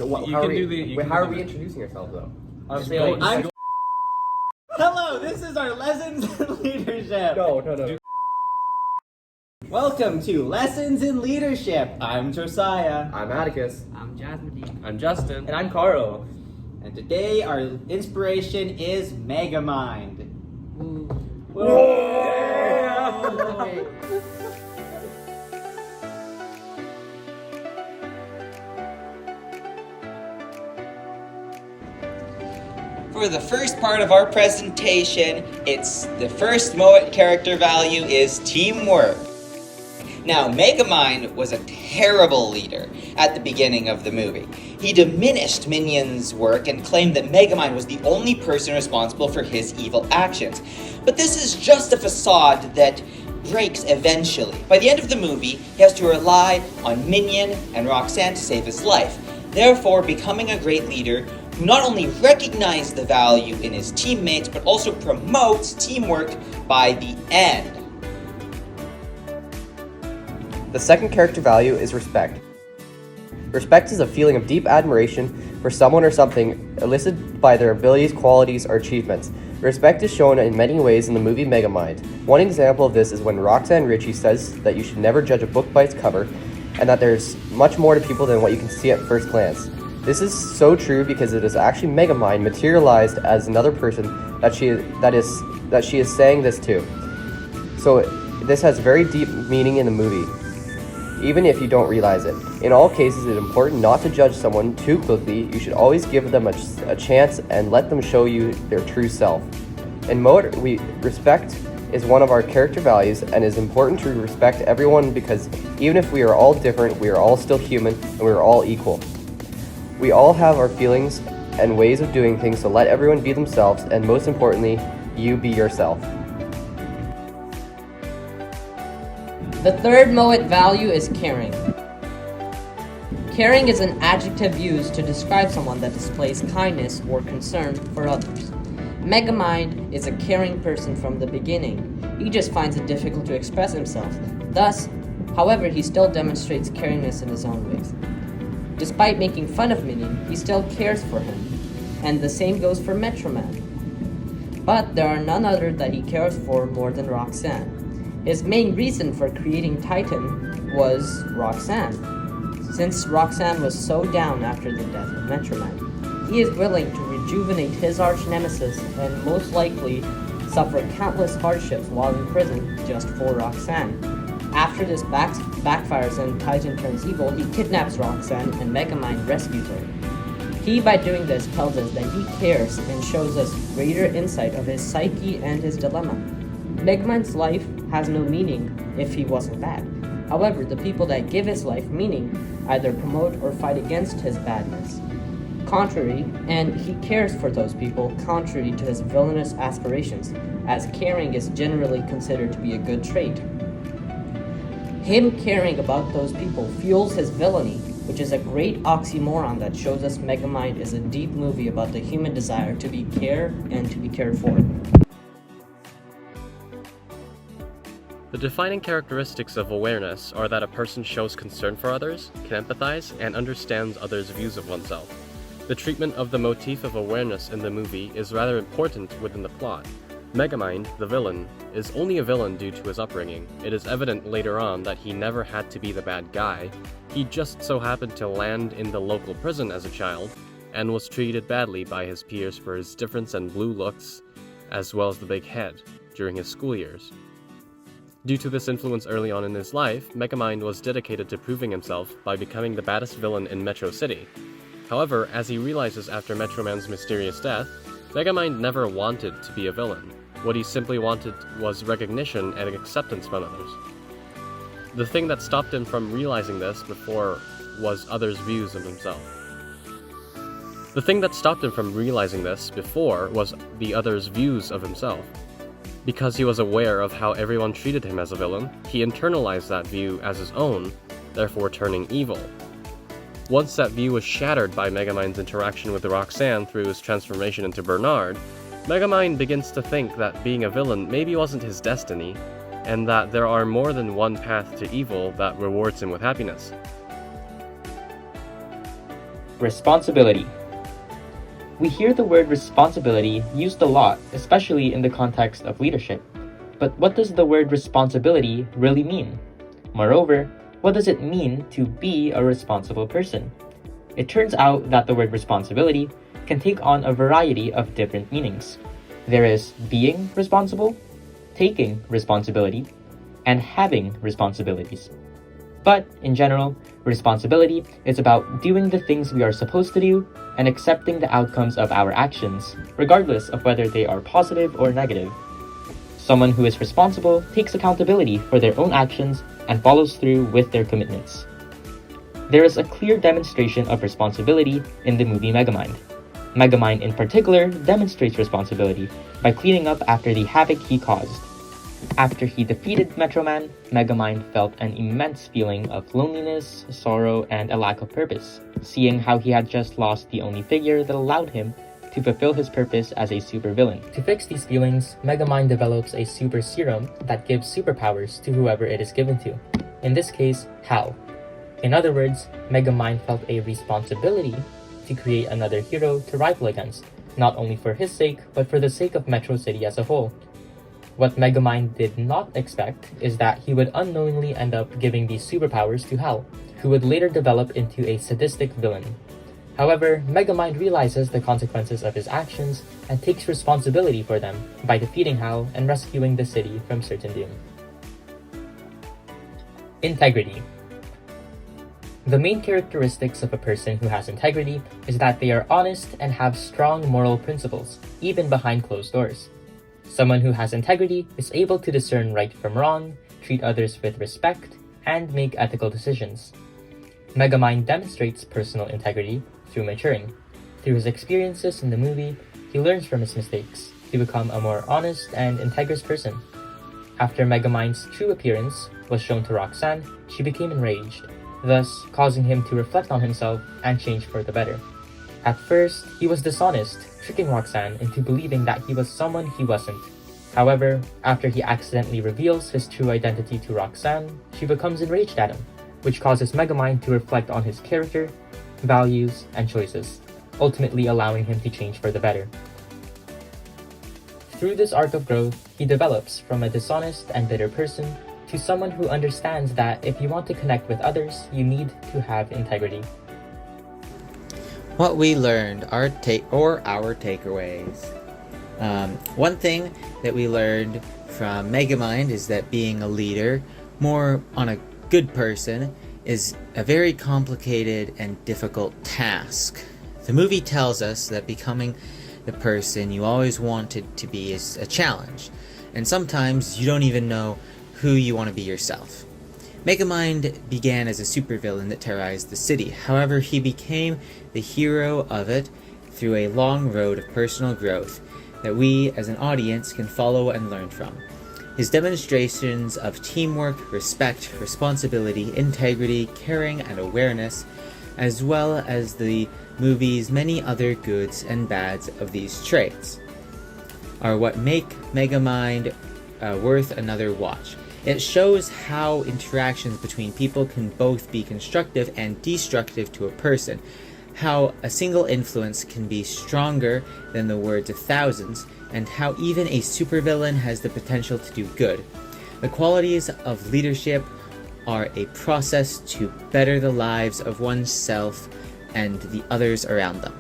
How are we introducing ourselves though? Hello, this is our Lessons in Leadership. No. Welcome to Lessons in Leadership. I'm Josiah. I'm Atticus. I'm Jasmandeep. I'm Justin. And I'm Karl. And today our inspiration is Megamind. For the first part of our presentation, it's the first Mouat character value is teamwork. Now, Megamind was a terrible leader at the beginning of the movie. He diminished Minion's work and claimed that Megamind was the only person responsible for his evil actions. But this is just a facade that breaks eventually. By the end of the movie, he has to rely on Minion and Roxanne to save his life, therefore becoming a great leader who not only recognizes the value in his teammates, but also promotes teamwork by the end. The second character value is respect. Respect is a feeling of deep admiration for someone or something elicited by their abilities, qualities, or achievements. Respect is shown in many ways in the movie Megamind. One example of this is when Roxanne Ritchie says that you should never judge a book by its cover, and that there's much more to people than what you can see at first glance. This is so true because it is actually Megamind materialized as another person that she is saying this to. So this has very deep meaning in the movie, even if you don't realize it. In all cases, it is important not to judge someone too quickly. You should always give them a chance and let them show you their true self. In Mouat, respect is one of our character values, and it is important to respect everyone because even if we are all different, we are all still human and we are all equal. We all have our feelings and ways of doing things, so let everyone be themselves, and most importantly, you be yourself. The third Mouat value is caring. Caring is an adjective used to describe someone that displays kindness or concern for others. Megamind is a caring person from the beginning. He just finds it difficult to express himself. However, he still demonstrates caringness in his own ways. Despite making fun of Minion, he still cares for him. And the same goes for Metroman. But there are none other that he cares for more than Roxanne. His main reason for creating Titan was Roxanne. Since Roxanne was so down after the death of Metroman, he is willing to rejuvenate his arch nemesis and most likely suffer countless hardships while in prison just for Roxanne. After this backfires and Titan turns evil, he kidnaps Roxanne and Megamind rescues her. He, by doing this, tells us that he cares and shows us greater insight of his psyche and his dilemma. Megamind's life has no meaning if he wasn't bad. However, the people that give his life meaning either promote or fight against his badness. And he cares for those people contrary to his villainous aspirations, as caring is generally considered to be a good trait. Him caring about those people fuels his villainy, which is a great oxymoron that shows us Megamind is a deep movie about the human desire to be cared and to be cared for. The defining characteristics of awareness are that a person shows concern for others, can empathize, and understands others' views of oneself. The treatment of the motif of awareness in the movie is rather important within the plot. Megamind, the villain, is only a villain due to his upbringing. It is evident later on that he never had to be the bad guy. He just so happened to land in the local prison as a child, and was treated badly by his peers for his difference and blue looks, as well as the big head, during his school years. Due to this influence early on in his life, Megamind was dedicated to proving himself by becoming the baddest villain in Metro City. However, as he realizes after Metroman's mysterious death, Megamind never wanted to be a villain. What he simply wanted was recognition and acceptance from others. The thing that stopped him from realizing this before was others' views of himself. Because he was aware of how everyone treated him as a villain, he internalized that view as his own, therefore turning evil. Once that view was shattered by Megamind's interaction with Roxanne through his transformation into Bernard, Megamind begins to think that being a villain maybe wasn't his destiny, and that there are more than one path to evil that rewards him with happiness. Responsibility. We hear the word responsibility used a lot, especially in the context of leadership. But what does the word responsibility really mean? Moreover, what does it mean to be a responsible person? It turns out that the word responsibility can take on a variety of different meanings. There is being responsible, taking responsibility, and having responsibilities. But in general, responsibility is about doing the things we are supposed to do and accepting the outcomes of our actions, regardless of whether they are positive or negative. Someone who is responsible takes accountability for their own actions and follows through with their commitments. There is a clear demonstration of responsibility in the movie Megamind. Megamind in particular demonstrates responsibility by cleaning up after the havoc he caused. After he defeated Metro Man, Megamind felt an immense feeling of loneliness, sorrow, and a lack of purpose, seeing how he had just lost the only figure that allowed him to fulfill his purpose as a supervillain. To fix these feelings, Megamind develops a super serum that gives superpowers to whoever it is given to. In this case, Hal. In other words, Megamind felt a responsibility to create another hero to rival against, not only for his sake, but for the sake of Metro City as a whole. What Megamind did not expect is that he would unknowingly end up giving these superpowers to Hal, who would later develop into a sadistic villain. However, Megamind realizes the consequences of his actions and takes responsibility for them by defeating Hal and rescuing the city from certain doom. Integrity. The main characteristics of a person who has integrity is that they are honest and have strong moral principles, even behind closed doors. Someone who has integrity is able to discern right from wrong, treat others with respect, and make ethical decisions. Megamind demonstrates personal integrity through maturing. Through his experiences in the movie, he learns from his mistakes to become a more honest and integrous person. After Megamind's true appearance was shown to Roxanne, she became enraged, thus causing him to reflect on himself and change for the better. At first, he was dishonest, tricking Roxanne into believing that he was someone he wasn't. However, after he accidentally reveals his true identity to Roxanne, she becomes enraged at him, which causes Megamind to reflect on his character, values, and choices, ultimately allowing him to change for the better. Through this arc of growth, he develops from a dishonest and bitter person to someone who understands that if you want to connect with others, you need to have integrity. What we learned, our takeaways. One thing that we learned from Megamind is that being a leader, more on a good person, is a very complicated and difficult task. The movie tells us that becoming the person you always wanted to be is a challenge, and sometimes you don't even know who you want to be yourself. Megamind began as a supervillain that terrorized the city. However, he became the hero of it through a long road of personal growth that we as an audience can follow and learn from. His demonstrations of teamwork, respect, responsibility, integrity, caring, and awareness, as well as the movie's many other goods and bads of these traits, are what make Megamind worth another watch. It shows how interactions between people can both be constructive and destructive to a person, how a single influence can be stronger than the words of thousands, and how even a supervillain has the potential to do good. The qualities of leadership are a process to better the lives of oneself and the others around them.